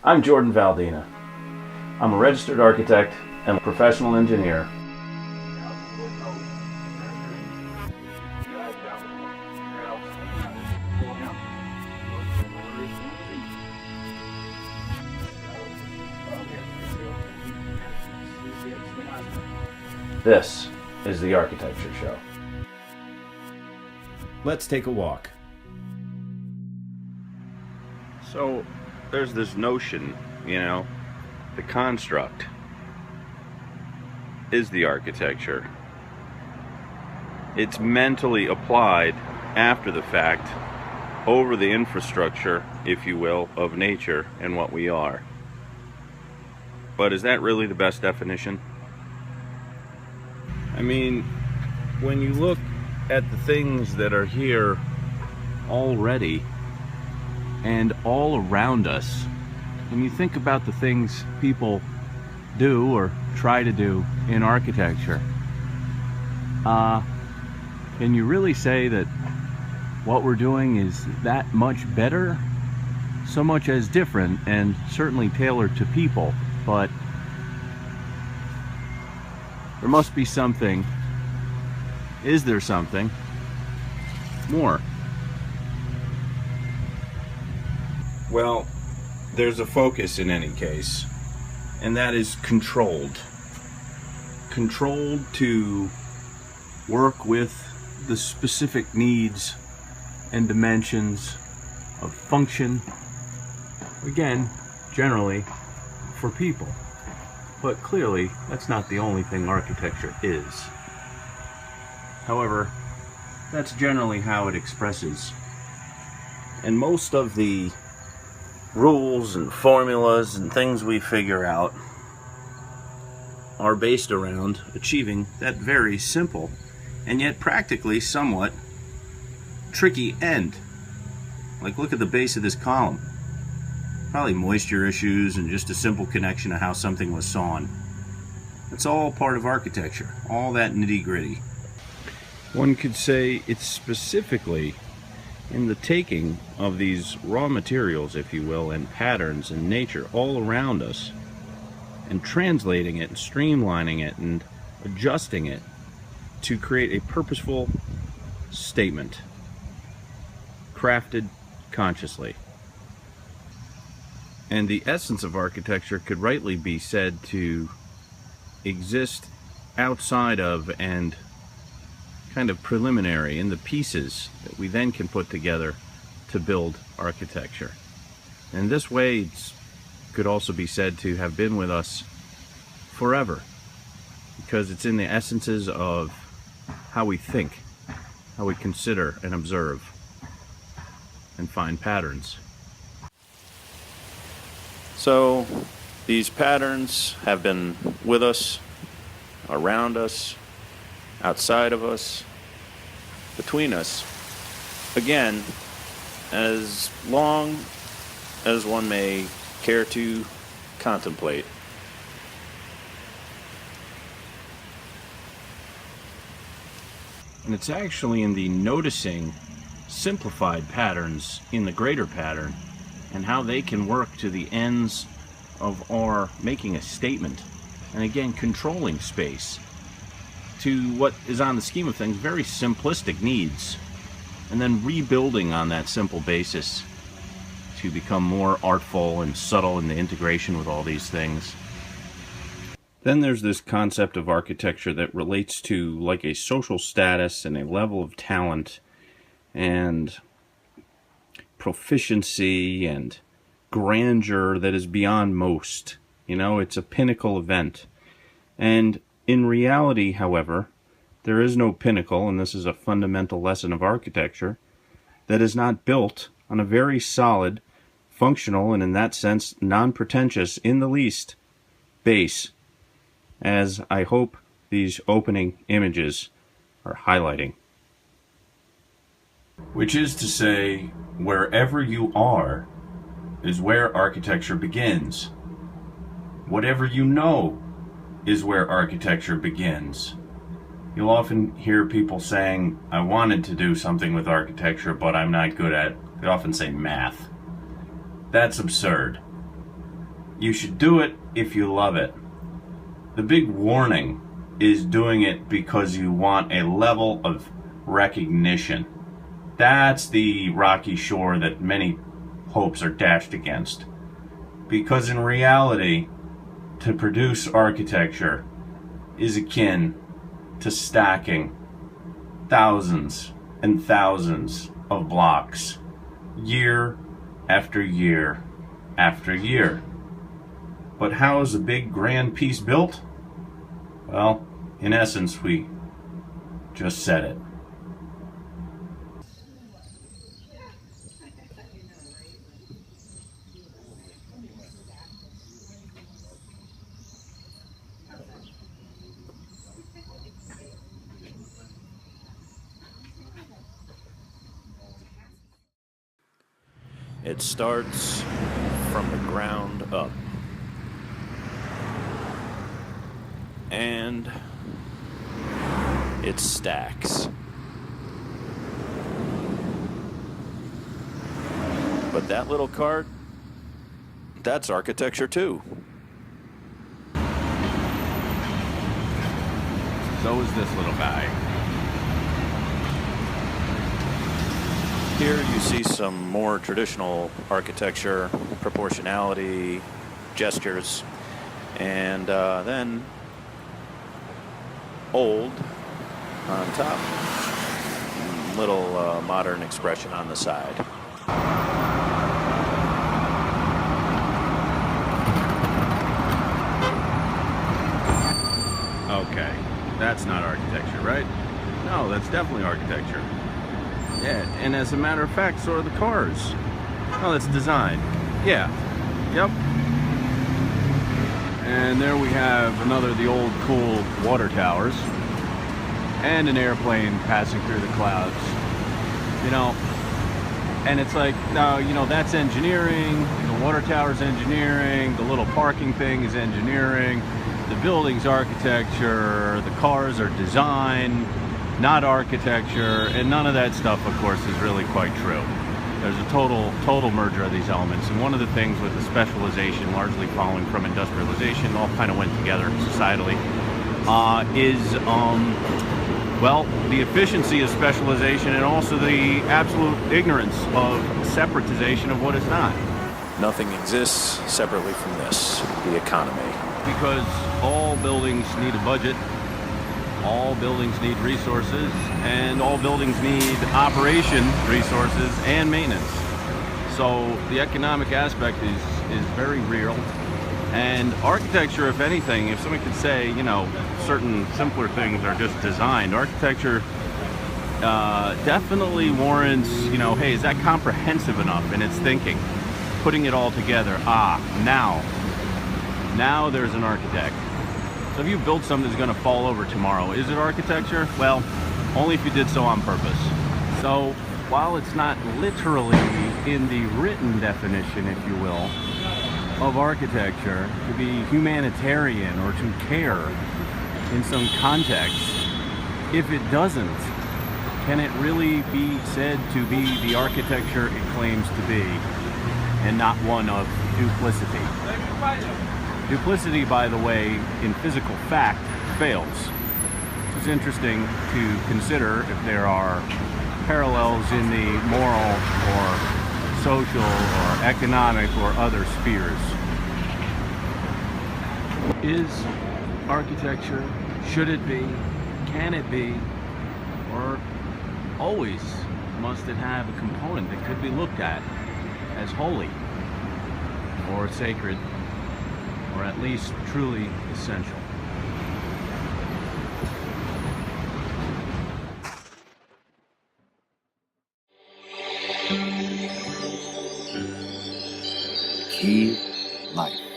I'm Jordan Valdina. I'm a registered architect and a professional engineer. This is the Architecture Show. Let's take a walk. So there's this notion, the construct is the architecture. It's mentally applied after the fact over the infrastructure, if you will, of nature and what we are. But is that really the best definition? I mean, when you look at the things that are here already and all around us, when you think about the things people do or try to do in architecture, can you really say that what we're doing is that much better? So much as different and certainly tailored to people, but there must be something. Is there something more? Well, there's a focus in any case, and that is controlled. Controlled to work with the specific needs and dimensions of function, again, generally for people. But clearly, that's not the only thing architecture is. However, that's generally how it expresses. And most of the rules and formulas and things we figure out are based around achieving that very simple and yet practically somewhat tricky end. Like, look at the base of this column. Probably moisture issues and just a simple connection of how something was sawn. It's all part of architecture, all that nitty-gritty. One could say it's specifically in the taking of these raw materials, if you will, and patterns in nature all around us, and translating it and streamlining it and adjusting it to create a purposeful statement, crafted consciously. And the essence of architecture could rightly be said to exist outside of and kind of preliminary in the pieces that we then can put together to build architecture. And this way it could also be said to have been with us forever, because it's in the essences of how we think, how we consider and observe and find patterns. So these patterns have been with us, around us, outside of us, between us, again, as long as one may care to contemplate. And it's actually in the noticing simplified patterns in the greater pattern and how they can work to the ends of our making a statement, and again controlling space to what is, on the scheme of things, very simplistic needs, and then rebuilding on that simple basis to become more artful and subtle in the integration with all these things. Then there's this concept of architecture that relates to like a social status and a level of talent and proficiency and grandeur that is beyond most. It's a pinnacle event. And in reality, however, there is no pinnacle, and this is a fundamental lesson of architecture, that is not built on a very solid, functional, and in that sense, non-pretentious in the least, base, as I hope these opening images are highlighting. Which is to say, wherever you are is where architecture begins. Whatever you know is where architecture begins. You'll often hear people saying, I wanted to do something with architecture, but I'm not good at, they often say math. That's absurd. You should do it if you love it. The big warning is doing it because you want a level of recognition. That's the rocky shore that many hopes are dashed against. Because in reality, to produce architecture is akin to stacking thousands and thousands of blocks, year after year after year. But how is a big grand piece built? Well, in essence, we just said it. It starts from the ground up. And it stacks. But that little cart, that's architecture too. So is this little guy. Here you see some more traditional architecture, proportionality, gestures, and then old on top. Little modern expression on the side. Okay, that's not architecture, right? No, that's definitely architecture. Yeah, and as a matter of fact, so are the cars. Oh, that's design. Yeah. Yep. And there we have another of the old cool water towers. And an airplane passing through the clouds. You know, and it's like, now, you know, that's engineering. The water tower's engineering. The little parking thing is engineering. The building's architecture. The cars are design, not architecture, and none of that stuff, of course, is really quite true. There's a total merger of these elements, and one of the things with the specialization, largely following from industrialization, all kind of went together societally, is well, the efficiency of specialization and also the absolute ignorance of separatization of what is not. Nothing exists separately from this, the economy. Because all buildings need a budget. All buildings need resources, and all buildings need operation resources and maintenance. So the economic aspect is very real. And architecture, if anything, if somebody could say, you know, certain simpler things are just designed, architecture definitely warrants, you know, hey, is that comprehensive enough in its thinking? Putting it all together. Now there's an architect. So if you build something that's going to fall over tomorrow, is it architecture? Well, only if you did so on purpose. So while it's not literally in the written definition, if you will, of architecture, to be humanitarian or to care in some context, if it doesn't, can it really be said to be the architecture it claims to be and not one of duplicity? Duplicity, by the way, in physical fact, fails. It's interesting to consider if there are parallels in the moral or social or economic or other spheres. Is architecture, should it be, can it be, or always must it have a component that could be looked at as holy or sacred, or at least truly essential? Key life.